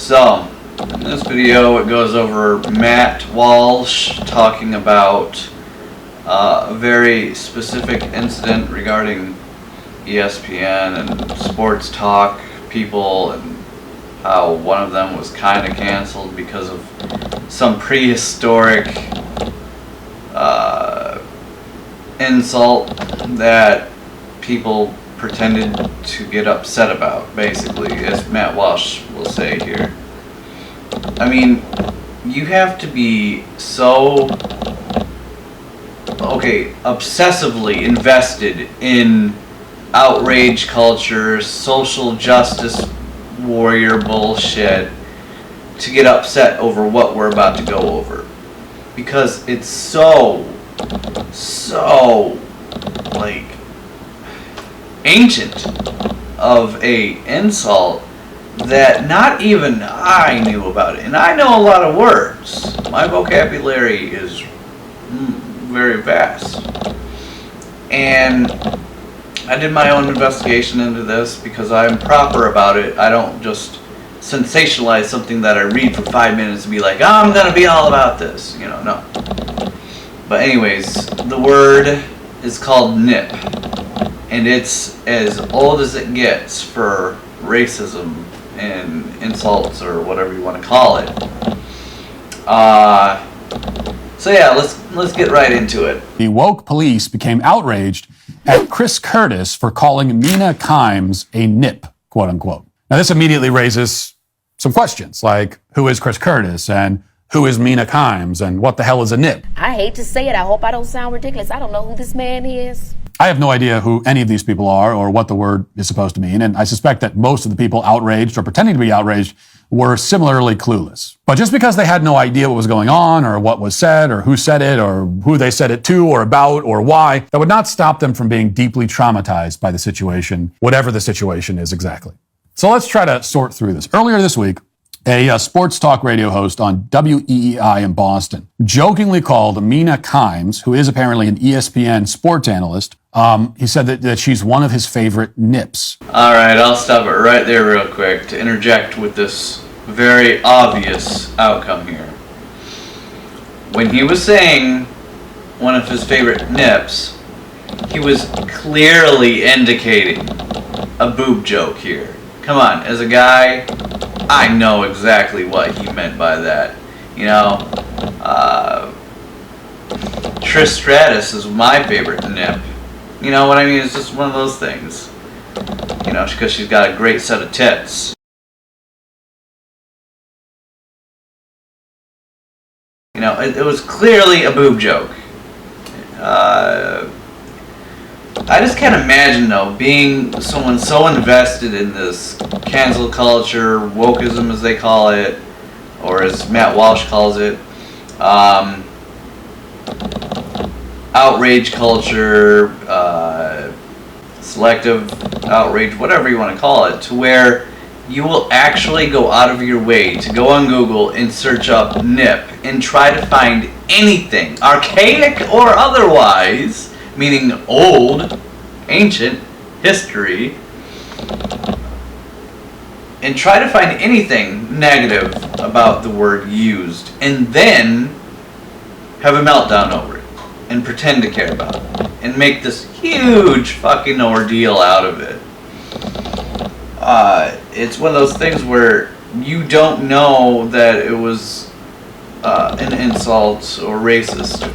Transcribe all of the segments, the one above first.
So, in this video it goes over Matt Walsh talking about a very specific incident regarding ESPN and sports talk people, and how one of them was kind of canceled because of some prehistoric insult that people pretended to get upset about, basically, as Matt Walsh will say here. I mean, you have to be so, obsessively invested in outrage culture, social justice warrior bullshit to get upset over what we're about to go over. Because it's so like ancient of a insult that not even I knew about it. And I know a lot of words. My vocabulary is very vast. And I did my own investigation into this because I'm proper about it. I don't just sensationalize something that I read for 5 minutes and be like, I'm going to be all about this. You know, no. But anyways, the word is called nip. And it's as old as it gets for racism and insults, or whatever you want to call it. So yeah, let's get right into it. The woke police became outraged at Chris Curtis for calling Mina Kimes a nip, quote unquote. Now this immediately raises some questions, like who is Chris Curtis and who is Mina Kimes and what the hell is a nip? I hate to say it, I hope I don't sound ridiculous. I don't know who this man is. I have no idea who any of these people are or what the word is supposed to mean, and I suspect that most of the people outraged or pretending to be outraged were similarly clueless. But just because they had no idea what was going on or what was said or who said it or who they said it to or about or why, that would not stop them from being deeply traumatized by the situation, whatever the situation is exactly. So let's try to sort through this. Earlier this week, a sports talk radio host on WEEI in Boston jokingly called Mina Kimes, who is apparently an ESPN sports analyst, he said that she's one of his favorite nips. All right, I'll stop it right there real quick to interject with this very obvious outcome here. When he was saying one of his favorite nips, he was clearly indicating a boob joke here. Come on, as a guy, I know exactly what he meant by that. You know, Trish Stratus is my favorite nip. You know what I mean? It's just one of those things. You know, because she's got a great set of tits. You know, it was clearly a boob joke. I just can't imagine, though, being someone so invested in this cancel culture, wokeism as they call it, or as Matt Walsh calls it, outrage culture, selective outrage, whatever you want to call it, to where you will actually go out of your way to go on Google and search up nip and try to find anything, archaic or otherwise, meaning old, ancient, history, and try to find anything negative about the word used, and then have a meltdown over it, and pretend to care about it, and make this huge fucking ordeal out of it. It's one of those things where you don't know that it was an insult or racist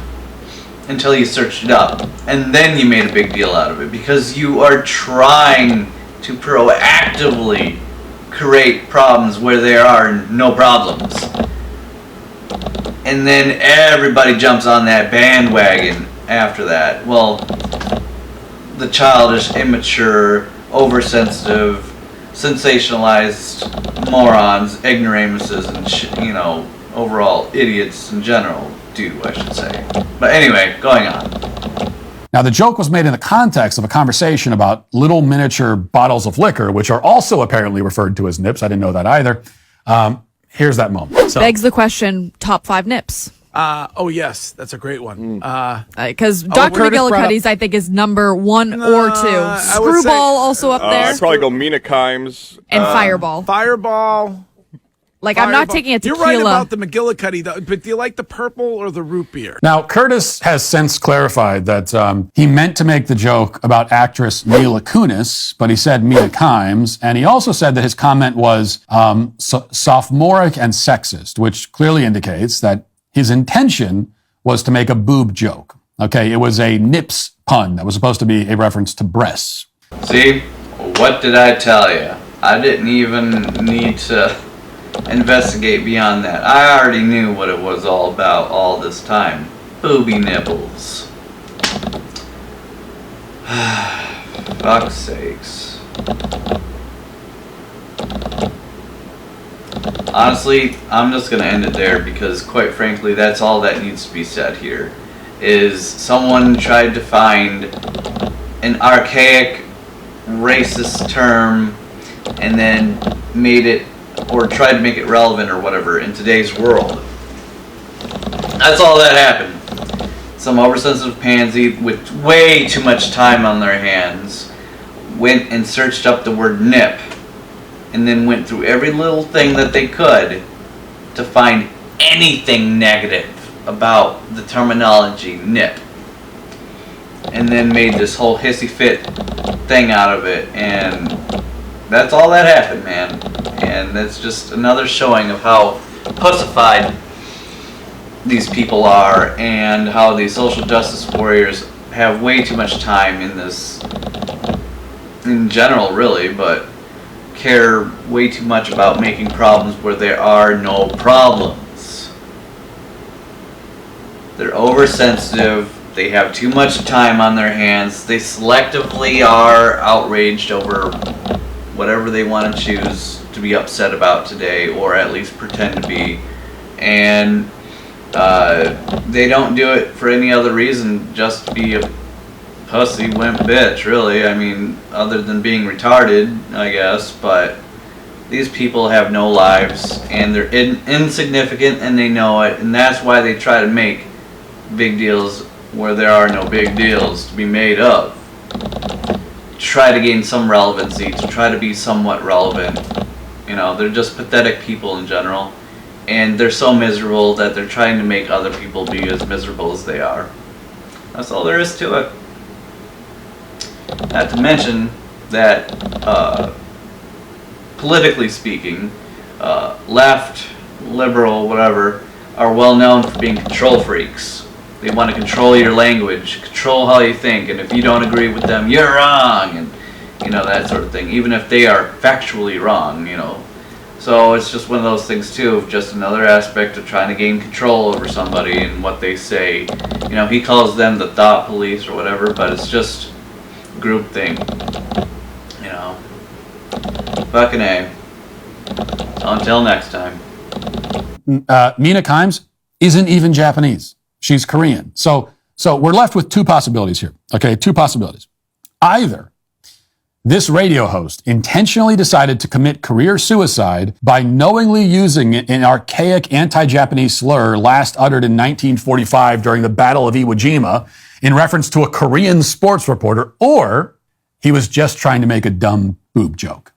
until you searched it up, and then you made a big deal out of it because you are trying to proactively create problems where there are no problems. And then everybody jumps on that bandwagon after that. Well, the childish, immature, oversensitive, sensationalized morons, ignoramuses, and overall idiots in general do, I should say. But anyway, going on. Now, the joke was made in the context of a conversation about little miniature bottles of liquor, which are also apparently referred to as nips. I didn't know that either. Here's that moment. So, begs the question, top 5 nips. Oh, yes. That's a great one. Because Dr. McGillicuddy's, I think, is number 1 or 2. Screwball also up there. I'd probably go Mina Kimes. And Fireball. Fireball. Like, I'm not taking a You're tequila. right about the McGillicuddy, though, but do you like the purple or the root beer? Now, Curtis has since clarified that he meant to make the joke about actress Mila Kunis, but he said Mila Kimes, and he also said that his comment was sophomoric and sexist, which clearly indicates that his intention was to make a boob joke. Okay, it was a nips pun that was supposed to be a reference to breasts. See, what did I tell you? I didn't even need to investigate beyond that. I already knew what it was all about all this time. Booby nipples. Fuck's sakes. Honestly, I'm just gonna end it there because quite frankly, that's all that needs to be said here. Is someone tried to find an archaic racist term and then made it, or tried to make it relevant or whatever in today's world. That's all that happened. Some oversensitive pansy with way too much time on their hands went and searched up the word nip and then went through every little thing that they could to find anything negative about the terminology nip, and then made this whole hissy fit thing out of it, and that's all that happened, man. And that's just another showing of how pussified these people are and how these social justice warriors have way too much time in this, in general really, but care way too much about making problems where there are no problems. They're oversensitive. They have too much time on their hands. They selectively are outraged over whatever they want to choose to be upset about today, or at least pretend to be. And they don't do it for any other reason, just to be a pussy wimp bitch, really. I mean, other than being retarded, I guess. But these people have no lives, and they're insignificant, and they know it. And that's why they try to make big deals where there are no big deals to be made of. Try to gain some relevancy, to try to be somewhat relevant. You know, they're just pathetic people in general, and they're so miserable that they're trying to make other people be as miserable as they are. That's all there is to it. Not to mention that, politically speaking, left, liberal, whatever, are well known for being control freaks. They want to control your language, control how you think, and if you don't agree with them, you're wrong, and you know, that sort of thing, even if they are factually wrong, you know. So it's just one of those things too, of just another aspect of trying to gain control over somebody and what they say. You know, he calls them the thought police or whatever, but it's just group thing, you know. Fucking A. Until next time. Mina Kimes isn't even Japanese. She's Korean. So we're left with two possibilities here. Okay, two possibilities. Either this radio host intentionally decided to commit career suicide by knowingly using an archaic anti-Japanese slur last uttered in 1945 during the Battle of Iwo Jima in reference to a Korean sports reporter, or he was just trying to make a dumb boob joke.